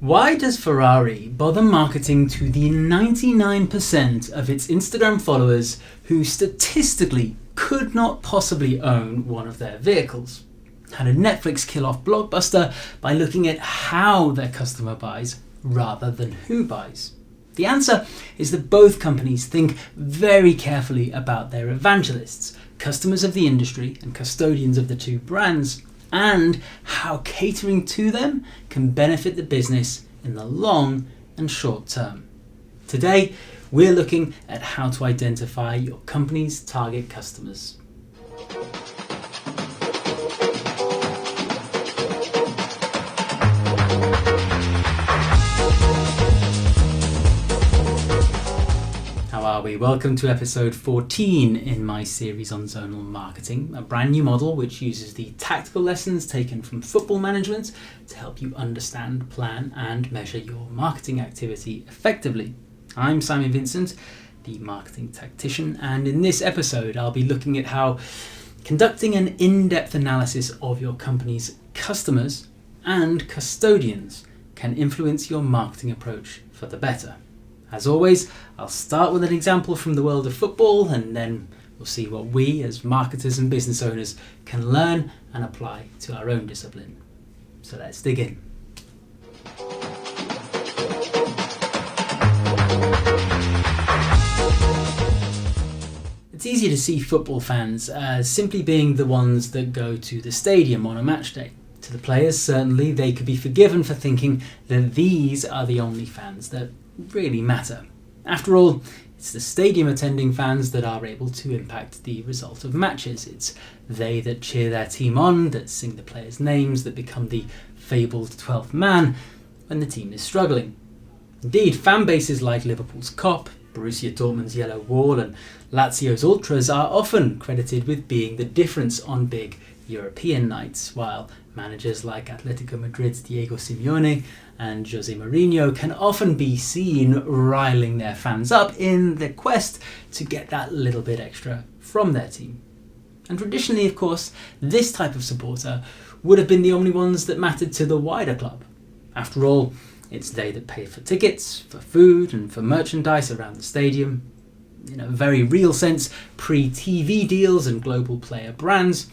Why does Ferrari bother marketing to the 99% of its Instagram followers who statistically could not possibly own one of their vehicles? How did Netflix kill off Blockbuster by looking at how their customer buys rather than who buys? The answer is that both companies think very carefully about their evangelists, customers of the industry and custodians of the two brands, and how catering to them can benefit the business in the long and short term. Today, we're looking at how to identify your company's target customers. Welcome to episode 14 in my series on zonal marketing, a brand new model which uses the tactical lessons taken from football management to help you understand, plan and measure your marketing activity effectively. I'm Simon Vincent, the marketing tactician, and in this episode I'll be looking at how conducting an in-depth analysis of your company's customers and custodians can influence your marketing approach for the better. As always, I'll start with an example from the world of football, and then we'll see what we as marketers and business owners can learn and apply to our own discipline. So let's dig in. It's easy to see football fans as simply being the ones that go to the stadium on a match day. To the players, certainly, they could be forgiven for thinking that these are the only fans that really matter. After all, it's the stadium attending fans that are able to impact the result of matches. It's they that cheer their team on, that sing the players' names, that become the fabled 12th man when the team is struggling. Indeed, fan bases like Liverpool's Kop, Borussia Dortmund's Yellow Wall and Lazio's Ultras are often credited with being the difference on big European nights, while managers like Atletico Madrid's Diego Simeone and Jose Mourinho can often be seen riling their fans up in the quest to get that little bit extra from their team. And traditionally, of course, this type of supporter would have been the only ones that mattered to the wider club. After all, it's they that pay for tickets, for food and for merchandise around the stadium. In a very real sense, pre-TV deals and global player brands,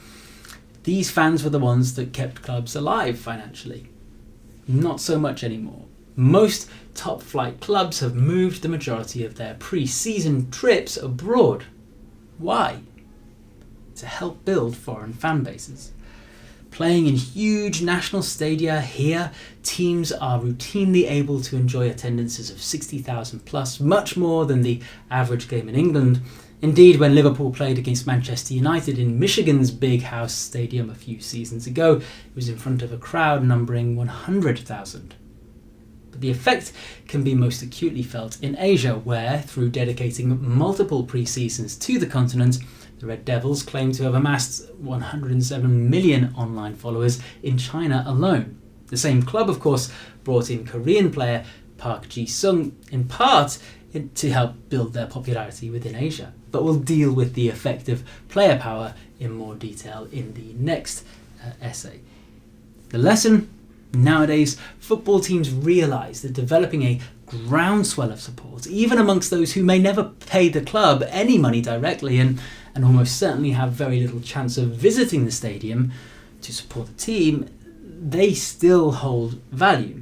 these fans were the ones that kept clubs alive financially. Not so much anymore. Most top-flight clubs have moved the majority of their pre-season trips abroad. Why? To help build foreign fan bases. Playing in huge national stadia here, teams are routinely able to enjoy attendances of 60,000 plus, much more than the average game in England. Indeed, when Liverpool played against Manchester United in Michigan's Big House Stadium a few seasons ago, it was in front of a crowd numbering 100,000. But the effect can be most acutely felt in Asia, where, through dedicating multiple pre-seasons to the continent, the Red Devils claim to have amassed 107 million online followers in China alone. The same club, of course, brought in Korean player Park Ji-sung, in part to help build their popularity within Asia. But we'll deal with the effect of player power in more detail in the next essay. The lesson? Nowadays, football teams realise that developing a groundswell of support, even amongst those who may never pay the club any money directly and almost certainly have very little chance of visiting the stadium to support the team, they still hold value.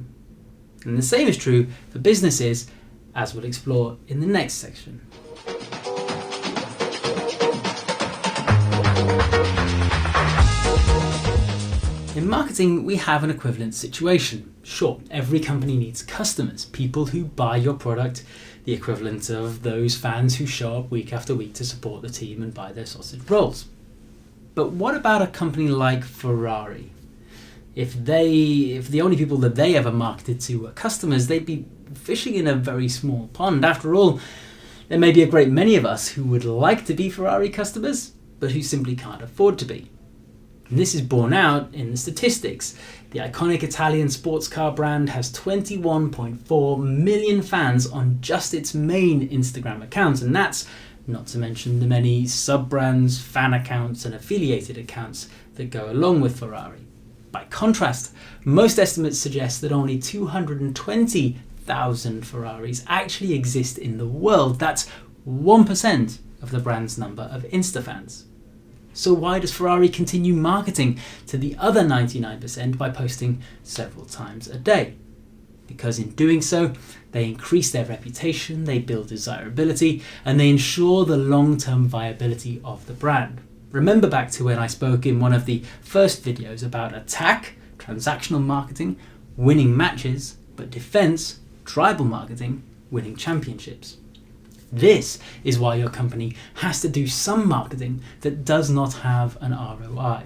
And the same is true for businesses, as we'll explore in the next section. In marketing, we have an equivalent situation. Sure, every company needs customers, people who buy your product, the equivalent of those fans who show up week after week to support the team and buy their sausage rolls. But what about a company like Ferrari? If the only people that they ever marketed to were customers, they'd be fishing in a very small pond. After all, there may be a great many of us who would like to be Ferrari customers, but who simply can't afford to be. And this is borne out in the statistics. The iconic Italian sports car brand has 21.4 million fans on just its main Instagram account, and that's not to mention the many sub-brands, fan accounts and affiliated accounts that go along with Ferrari. By contrast, most estimates suggest that only 220,000 Ferraris actually exist in the world. That's 1% of the brand's number of Instafans. So why does Ferrari continue marketing to the other 99% by posting several times a day? Because in doing so, they increase their reputation, they build desirability, and they ensure the long-term viability of the brand. Remember back to when I spoke in one of the first videos about attack, transactional marketing, winning matches, but defense, tribal marketing, winning championships. This is why your company has to do some marketing that does not have an ROI.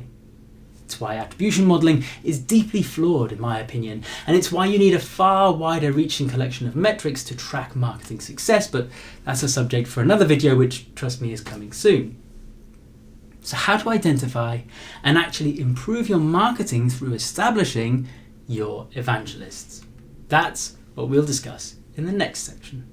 It's why attribution modelling is deeply flawed in my opinion, and it's why you need a far wider reaching collection of metrics to track marketing success, but that's a subject for another video which, trust me, is coming soon. So how to identify and actually improve your marketing through establishing your evangelists. That's what we'll discuss in the next section.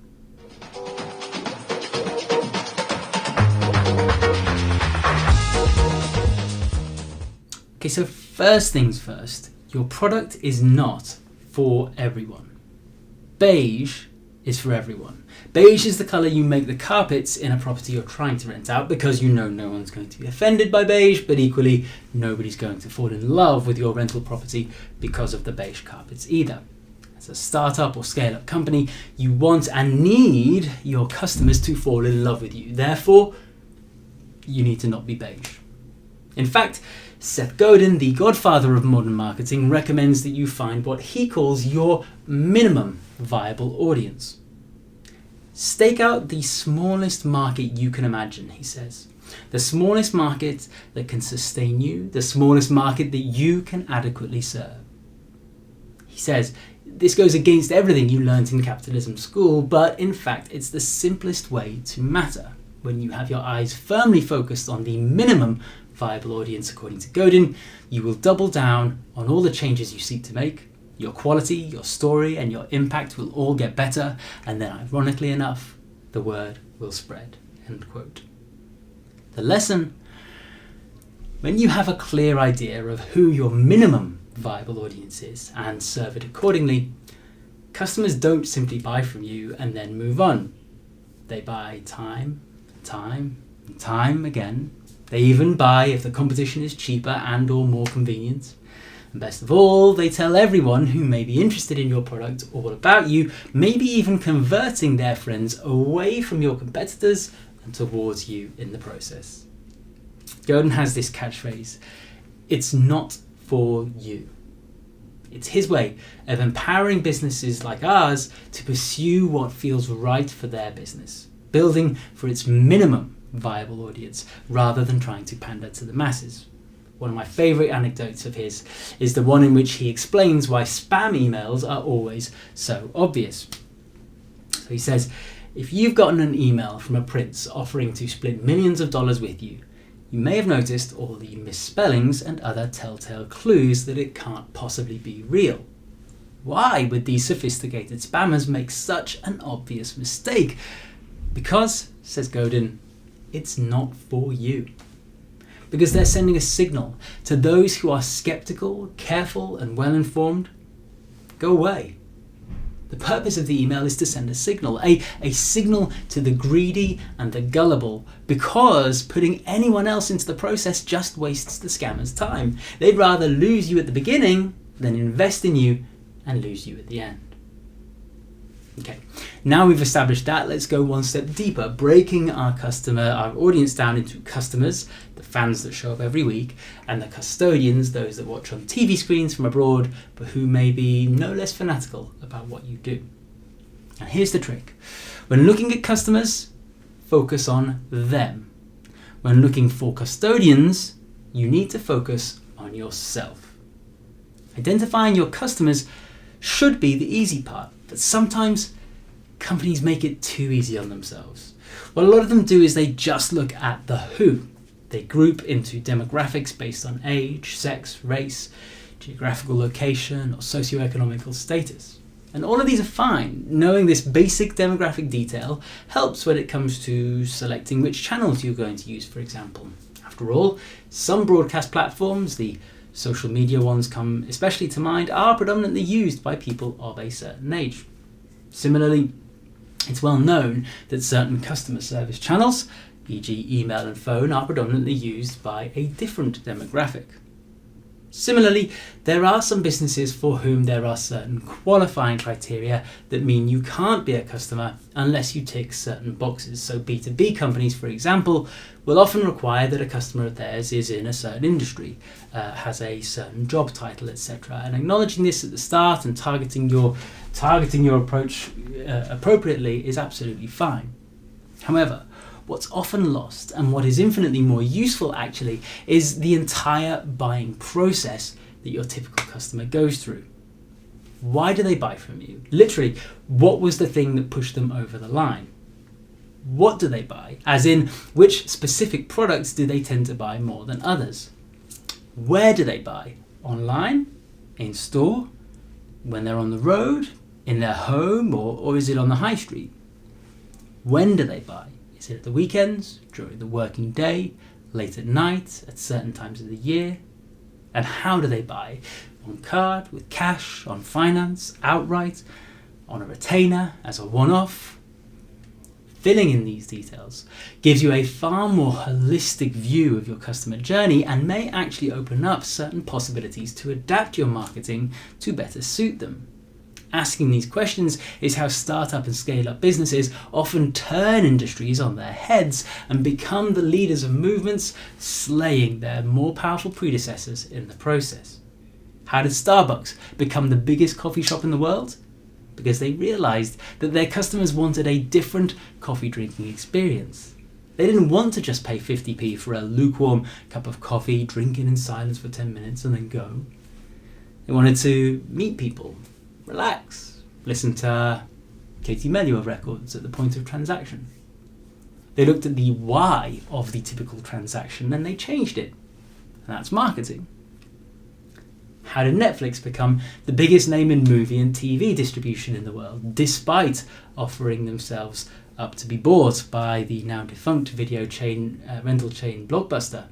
Okay, so first things first, your product is not for everyone. Beige is for everyone. Beige is the colour you make the carpets in a property you're trying to rent out because you know no one's going to be offended by beige, but equally nobody's going to fall in love with your rental property because of the beige carpets either. As a startup or scale-up company, you want and need your customers to fall in love with you. Therefore, you need to not be beige. In fact, Seth Godin, the godfather of modern marketing, recommends that you find what he calls your minimum viable audience. Stake out the smallest market you can imagine, he says. The smallest market that can sustain you, the smallest market that you can adequately serve. He says, this goes against everything you learnt in capitalism school, but in fact it's the simplest way to matter. When you have your eyes firmly focused on the minimum viable audience, according to Godin, you will double down on all the changes you seek to make. Your quality, your story, and your impact will all get better, and then ironically enough, the word will spread. End quote. The lesson: when you have a clear idea of who your minimum viable audience is and serve it accordingly, customers don't simply buy from you and then move on. They buy time again. They even buy if the competition is cheaper and or more convenient. And best of all, they tell everyone who may be interested in your product all about you, maybe even converting their friends away from your competitors and towards you in the process. Godin has this catchphrase: it's not for you. It's his way of empowering businesses like ours to pursue what feels right for their business, building for its minimum viable audience rather than trying to pander to the masses. One of my favourite anecdotes of his is the one in which he explains why spam emails are always so obvious. So he says, if you've gotten an email from a prince offering to split millions of dollars with you, you may have noticed all the misspellings and other telltale clues that it can't possibly be real. Why would these sophisticated spammers make such an obvious mistake? Because, says Godin, it's not for you. Because they're sending a signal to those who are skeptical, careful, and well-informed. Go away. The purpose of the email is to send a signal to the greedy and the gullible, because putting anyone else into the process just wastes the scammer's time. They'd rather lose you at the beginning than invest in you and lose you at the end. Okay, now we've established that, let's go one step deeper, breaking our audience down into customers, the fans that show up every week, and the custodians, those that watch on TV screens from abroad, but who may be no less fanatical about what you do. And here's the trick. When looking at customers, focus on them. When looking for custodians, you need to focus on yourself. Identifying your customers should be the easy part, but sometimes companies make it too easy on themselves. What a lot of them do is they just look at the who. They group into demographics based on age, sex, race, geographical location, or socioeconomical status. And all of these are fine. Knowing this basic demographic detail helps when it comes to selecting which channels you're going to use, for example. After all, some broadcast platforms, the Social media ones come especially to mind, are predominantly used by people of a certain age. Similarly, it's well known that certain customer service channels, e.g. email and phone, are predominantly used by a different demographic. Similarly, there are some businesses for whom there are certain qualifying criteria that mean you can't be a customer unless you tick certain boxes. So B2B companies, for example, will often require that a customer of theirs is in a certain industry, has a certain job title, etc. And acknowledging this at the start and targeting your approach appropriately is absolutely fine. However, what's often lost, and what is infinitely more useful actually, is the entire buying process that your typical customer goes through. Why do they buy from you? Literally, what was the thing that pushed them over the line? What do they buy? As in, which specific products do they tend to buy more than others? Where do they buy? Online? In store? When they're on the road? In their home? Or is it on the high street? When do they buy? Is it at the weekends, during the working day, late at night, at certain times of the year? And how do they buy? On card, with cash, on finance, outright, on a retainer, as a one-off? Filling in these details gives you a far more holistic view of your customer journey and may actually open up certain possibilities to adapt your marketing to better suit them. Asking these questions is how startup and scale-up businesses often turn industries on their heads and become the leaders of movements, slaying their more powerful predecessors in the process. How did Starbucks become the biggest coffee shop in the world? Because they realized that their customers wanted a different coffee drinking experience. They didn't want to just pay 50p for a lukewarm cup of coffee, drink it in silence for 10 minutes and then go. They wanted to meet people, relax, listen to Katie Melua records at the point of transaction. They looked at the why of the typical transaction and they changed it. And that's marketing. How did Netflix become the biggest name in movie and TV distribution in the world, despite offering themselves up to be bought by the now defunct video chain, rental chain Blockbuster,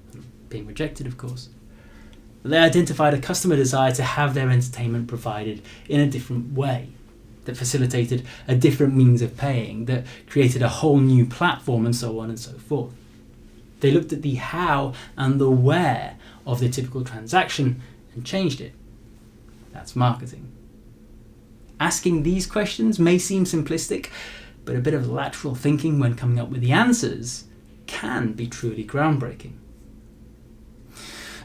being rejected of course? They identified a customer desire to have their entertainment provided in a different way, that facilitated a different means of paying, that created a whole new platform, and so on and so forth. They looked at the how and the where of the typical transaction and changed it. That's marketing. Asking these questions may seem simplistic, but a bit of lateral thinking when coming up with the answers can be truly groundbreaking.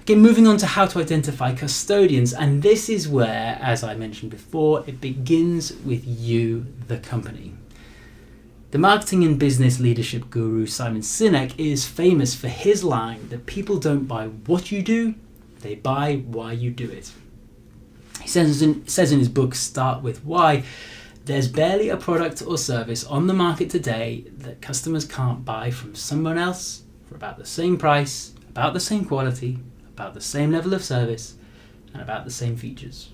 Okay, moving on to how to identify custodians, and this is where, as I mentioned before, it begins with you, the company. The marketing and business leadership guru Simon Sinek is famous for his line that people don't buy what you do, they buy why you do it. He says in his book, Start With Why, there's barely a product or service on the market today that customers can't buy from someone else for about the same price, about the same quality, about the same level of service, and about the same features.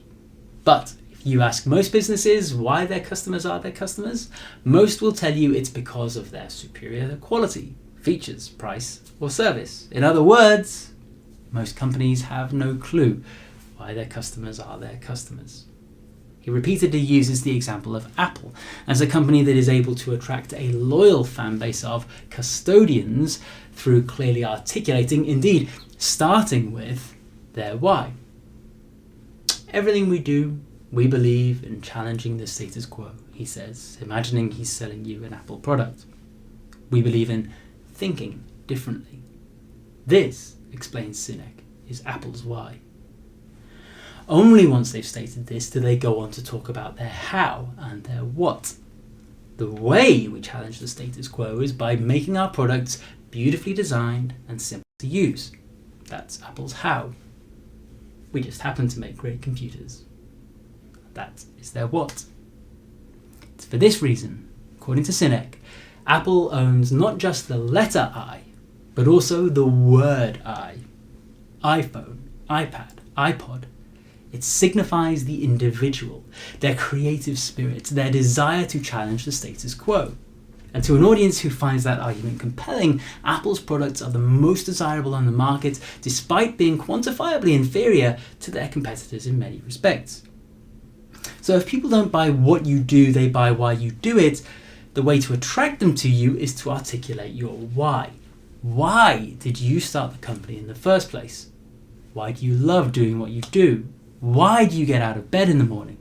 But if you ask most businesses why their customers are their customers, most will tell you it's because of their superior quality, features, price, or service. In other words, most companies have no clue why their customers are their customers. He repeatedly uses the example of Apple as a company that is able to attract a loyal fan base of custodians through clearly articulating, indeed, starting with their why. Everything we do, we believe in challenging the status quo, he says, imagining he's selling you an Apple product. We believe in thinking differently. This, explains Sinek, is Apple's why. Only once they've stated this do they go on to talk about their how and their what. The way we challenge the status quo is by making our products beautifully designed and simple to use. That's Apple's how. We just happen to make great computers. That is their what. It's for this reason, according to Sinek, Apple owns not just the letter I, but also the word I. iPhone, iPad, iPod. It signifies the individual, their creative spirit, their desire to challenge the status quo. And to an audience who finds that argument compelling, Apple's products are the most desirable on the market, despite being quantifiably inferior to their competitors in many respects. So if people don't buy what you do, they buy why you do it, the way to attract them to you is to articulate your why. Why did you start the company in the first place? Why do you love doing what you do? Why do you get out of bed in the morning?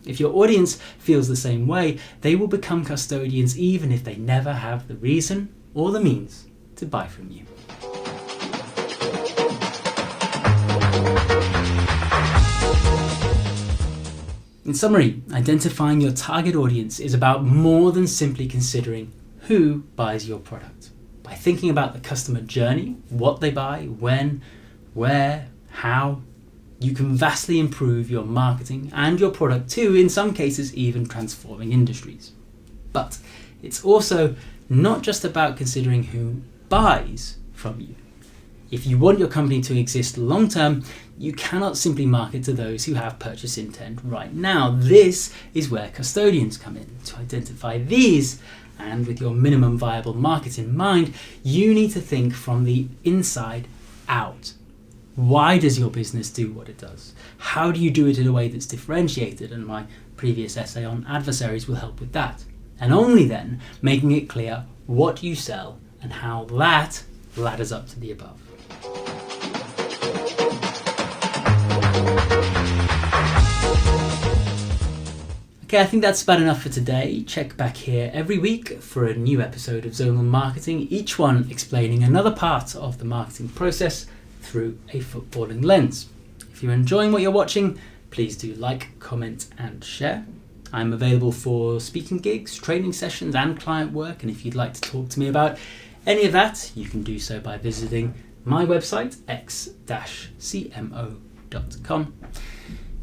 If your audience feels the same way, they will become custodians even if they never have the reason or the means to buy from you. In summary, identifying your target audience is about more than simply considering who buys your product. By thinking about the customer journey, what they buy, when, where, how, you can vastly improve your marketing and your product too, in some cases even transforming industries. But it's also not just about considering who buys from you. If you want your company to exist long term, you cannot simply market to those who have purchase intent right now. This is where custodians come in. To identify these, and with your minimum viable market in mind, you need to think from the inside out. Why does your business do what it does? How do you do it in a way that's differentiated? And my previous essay on adversaries will help with that. And only then making it clear what you sell and how that ladders up to the above. Okay, I think that's about enough for today. Check back here every week for a new episode of Zonal Marketing, each one explaining another part of the marketing process through a footballing lens. If you're enjoying what you're watching, please do like, comment and share. I'm available for speaking gigs, training sessions and client work, and if you'd like to talk to me about any of that, you can do so by visiting my website, x-cmo.com.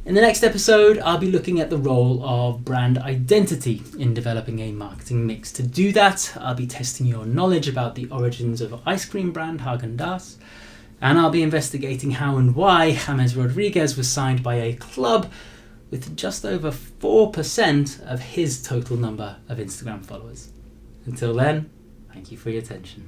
In the next episode, I'll be looking at the role of brand identity in developing a marketing mix. To do that, I'll be testing your knowledge about the origins of ice cream brand Häagen-Dazs, and I'll be investigating how and why James Rodriguez was signed by a club with just over 4% of his total number of Instagram followers. Until then, thank you for your attention.